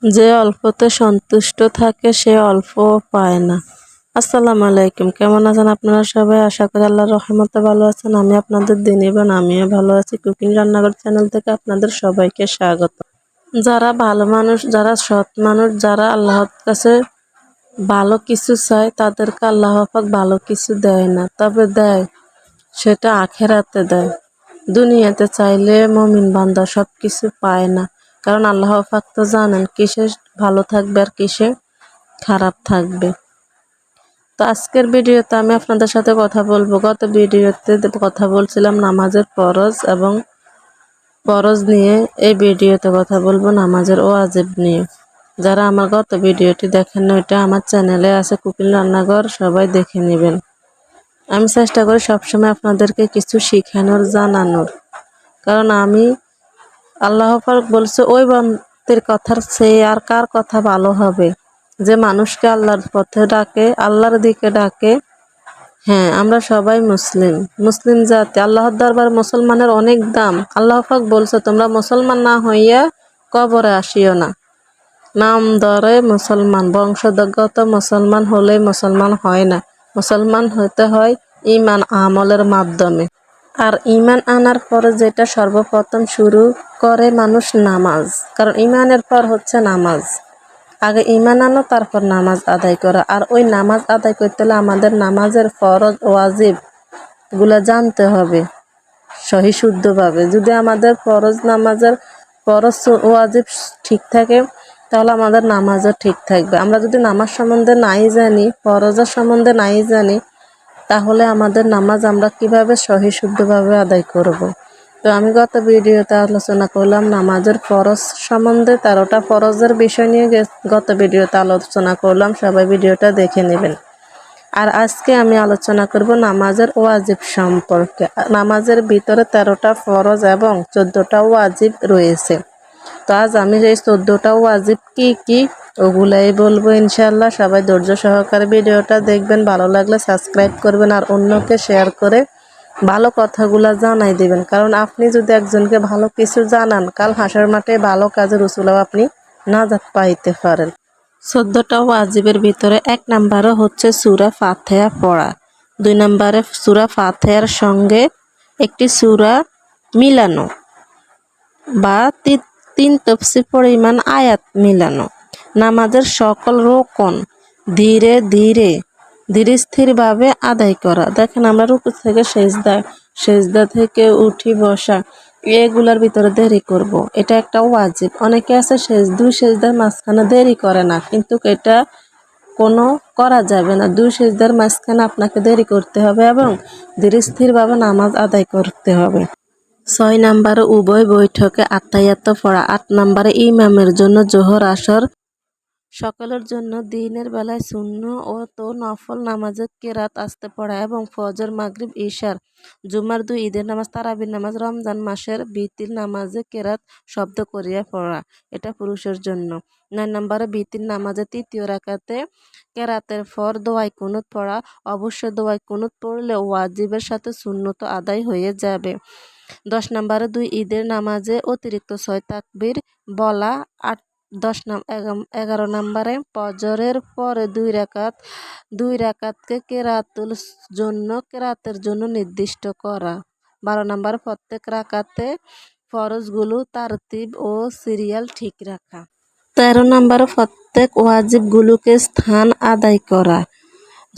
যে অল্পতে সন্তুষ্ট থাকে সে অল্পও পায় না। আসসালামু আলাইকুম, কেমন আছেন আপনারা সবাই? আশা করি আল্লাহর রহমতে ভালো আছেন। আমি আপনাদের দিনী বোন, আমিও ভালো আছি। কুকিং রান্নাঘর চ্যানেল থেকে আপনাদের সবাইকে স্বাগত। যারা ভালো মানুষ, যারা সৎ মানুষ, যারা আল্লাহর কাছে ভালো কিছু চায়, তাদেরকে আল্লাহ পাক ভালো কিছু দেয় না, তবে দেয় সেটা আখেরাতে দেয়। দুনিয়াতে চাইলে মুমিন বান্দা সব কিছু পায় না, কারণ আল্লাহ পাক তো জানেন কিসে ভালো থাকবে আর কিসে খারাপ থাকবে। তো আজকের ভিডিওতে আমি আপনাদের সাথে কথা বলবো। গত ভিডিওতে কথা বলছিলাম নামাজের ফরজ এবং ফরজ নিয়ে, এই ভিডিওতে কথা বলবো নামাজের ওয়াজিব নিয়ে। যারা আমার গত ভিডিওটি দেখেন না, ওইটা আমার চ্যানেলে আছে, কুকিং রান্নাঘর, সবাই দেখে নেবেন। আমি চেষ্টা করি সবসময় আপনাদেরকে কিছু শিখানোর, জানানোর, কারণ আমি আল্লাহ পাক বলছে ওই বান্দার কথার চেয়ে আর কার কথা ভালো হবে, যে মানুষকে আল্লাহর পথে ডাকে, আল্লাহর দিকে ডাকে। হ্যাঁ, আমরা সবাই মুসলিম জাতি। আল্লাহর দরবার মুসলমানের অনেক দাম। আল্লাহ পাক বলছে তোমরা মুসলমান না হইয়া কবরে আসিও না। নাম ধরে মুসলমান, বংশগত মুসলমান হলে মুসলমান হয় না। মুসলমান হতে হয় ঈমান আমলের মাধ্যমে। আর ঈমান আনার পরে যেটা সর্বপ্রথম শুরু করে মানুষ, নামাজ। কারণ ঈমানের পর হচ্ছে নামাজ। আগে ঈমান আনো, তারপর নামাজ আদায় করা। আর ওই নামাজ আদায় করতে হলে আমাদের নামাজের ফরজ ওয়াজিব গুলা জানতে হবে সহি শুদ্ধভাবে। যদি আমাদের নামাজের ফরজ ওয়াজিব ঠিক থাকে, তাহলে আমাদের নামাজও ঠিক থাকবে। আমরা যদি নামাজ সম্বন্ধে নাই জানি, ফরজের সম্বন্ধে নাই জানি, তাহলে আমাদের নামাজ আমরা কিভাবে সহি শুদ্ধভাবে আদায় করব। তো আমি গত ভিডিওতে আলোচনা করলাম নামাজের ফরজ সম্বন্ধে, 13টা ফরজের বিষয় নিয়ে গত ভিডিওতে আলোচনা করলাম। সবাই ভিডিওটা দেখে নেবেন। আর আজকে আমি আলোচনা করব নামাজের ওয়াজিব সম্পর্কে। নামাজের ভিতরে 13টা ফরজ এবং 14টা ওয়াজিব রয়েছে। তো আজ আমি এই 14টা ওয়াজিব কি কি ওগুলাই বলবো ইনশাআল্লাহ। সবাই ধৈর্য সহকারে ভিডিওটা দেখবেন, ভালো লাগলে সাবস্ক্রাইব করবেন আর অন্যকে শেয়ার করে ভালো কথাগুলা জানাই দিবেন। কারণ আপনি যদি একজনকে ভালো কিছু জানান, কাল হাসর মাঠে ভালো কাজের উসুলাও আপনি নাজাত পাইতে পারেন। 14টা ওয়াজিবের ভিতরে 1 নম্বরে হচ্ছে সূরা ফাতিহা পড়া। 2 নম্বরে সূরা ফাতিহার সঙ্গে একটি সূরা মিলানো বা 3 তফসির পরিমাণ আয়াত মিলানো। নামাজের সকল রোকন ধীরে ধীরে স্থিরভাবে আদায় করা। দেখেন, আমরা রুকু থেকে সেজদা থেকে উঠি বসা, এগুলার ভিতরে দেরি করব, এটা একটা ওয়াজিব। অনেকে আছে দুই সেজদার মাঝখানে দেরি করে না, কিন্তু এটা কোনো করা যাবে না। 2 সেজদার মাঝখানে আপনাকে দেরি করতে হবে এবং ধীরে স্থিরভাবে নামাজ আদায় করতে হবে। 6 নম্বরে উভয় বৈঠকে আত্তাহিয়াত পড়া। 8 নম্বরে ইমামের জন্য জোহর আসর, সকলের জন্য দিনের বেলায় সুন্নত ও তো নফল নামাজের কেরাত আসতে পড়া এবং ফজর, মাগরিব, ইশার, জুমার 2 ঈদের নামাজ, তারাবির নামাজ, রমজান মাসের বিতির নামাজে কেরাত শব্দ করিয়া পড়া, এটা পুরুষের জন্য। 9 নম্বরে বিতির নামাজে 3য় রাকাতে কেরাতের পর দোয়াই কুনুত পড়া। অবশ্যই দোয়াই কুনুত পড়লে ওয়াজিবের সাথে সুন্নত আদায় হয়ে যাবে। 10 নম্বরে 2 ঈদের নামাজে অতিরিক্ত 6 তাকবীর বলা। 11 নম্বরে ফজরের পরে 2 রাকাতকে কেরাতের জন্য নির্দিষ্ট করা। 12 নম্বরে প্রত্যেক রাকাতে ফরজগুলো তারতিব ও সিরিয়াল ঠিক রাখা। 13 নম্বরে প্রত্যেক ওয়াজিবগুলোকে স্থান আদায় করা।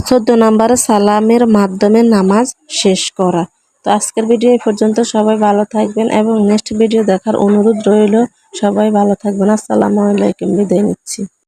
14 নম্বরে সালামের মাধ্যমে নামাজ শেষ করা। তো আজকের ভিডিও এই পর্যন্ত। সবাই ভালো থাকবেন এবং নেক্সট ভিডিও দেখার অনুরোধ রইল। সবাই ভালো থাকবেন। আসসালামু আলাইকুম, বিদায় নিচ্ছি।